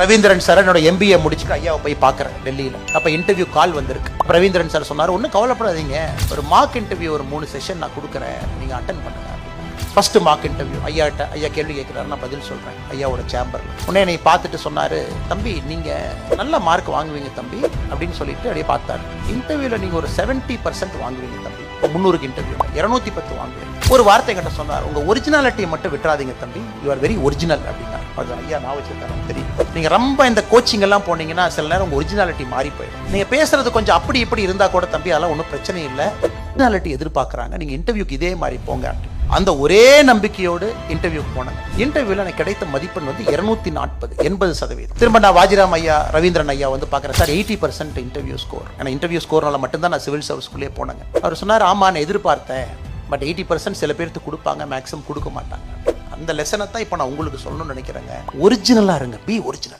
Ravindran sir என்னோட MBA முடிச்சுட்டு ஐயாவை போய் பார்க்குறேன் டெல்லியில். அப்போ இன்டர்வியூ கால் வந்திருக்கு. ரவீந்திரன் சார் சொன்னார், ஒன்றும் கவலைப்படாதீங்க, ஒரு மார்க் இன்டர்வியூ ஒரு 3 செஷன் நான் கொடுக்குறேன், நீங்கள் அட்டன் பண்ணுங்க. ஃபர்ஸ்ட் மார்க் இன்டர்வியூ ஐயா கேள்வி கேட்குறாரு, நான் பதில் சொல்கிறேன் ஐயாவோட சேம்பரில். உடனே என்னை பார்த்துட்டு சொன்னார், தம்பி நீங்கள் நல்ல மார்க் வாங்குவீங்க தம்பி அப்படின்னு சொல்லிட்டு அப்படியே பார்த்தாரு. இன்டர்வியூவில் நீங்கள் ஒரு 70% வாங்குவீங்க தம்பி, 300க்கு இன்டர்வியூ 210 வாங்குவீங்க. ஒரு வார்த்தை கிட்ட சொன்னார், உங்கள் ஒரிஜினாலிட்டியை மட்டும் விட்டுறாதீங்க தம்பி, யூ ஆர் வெரி ஒரிஜினல் அப்படின்னா. அது ஐயா நான் வச்சுருக்கேன் தெரியும். நீங்கள் ரொம்ப இந்த கோச்சிங் எல்லாம் போனீங்கன்னா சில நேரம் உங்கள் ஒரிஜினாலிட்டி மாறி போயிடும். நீங்கள் பேசுறது கொஞ்சம் அப்படி இப்படி இருந்தால் கூட தம்பி அதெல்லாம் ஒன்றும் பிரச்சனை இல்லை, ஒரிஜினாலிட்டி எதிர்பார்க்குறாங்க, நீங்கள் இன்டர்வியூக்கு இதே மாதிரி போங்க. அந்த ஒரே நம்பிக்கையோடு இன்டர்வியூக்கு போனாங்க. இன்டர்வியூல எனக்கு கிடைத்த மதிப்பெண் வந்து 240, 80%. திரும்ப நான் வாஜிராம் ஐயா, ரவீந்திரன் ஐயா வந்து பார்க்குறேன், சார் 80% இன்டர்வியூ ஸ்கோர். ஏன்னா இன்டர்வியூ ஸ்கோர்னால மட்டும்தான் நான் சிவில் சர்வீஸ்குள்ளேயே போனாங்க. அவர் சொன்னார், ஆமா நான் எதிர்பார்த்தேன், பட் 80% சில பேருக்கு கொடுப்பாங்க, மேக்ஸிமம் கொடுக்க மாட்டாங்க. அந்த லெசனை தான் இப்போ நான் உங்களுக்கு சொல்லணும்னு நினைக்கிறேங்க. ஒரிஜினலாக இருங்க, பி ஒரிஜினல்.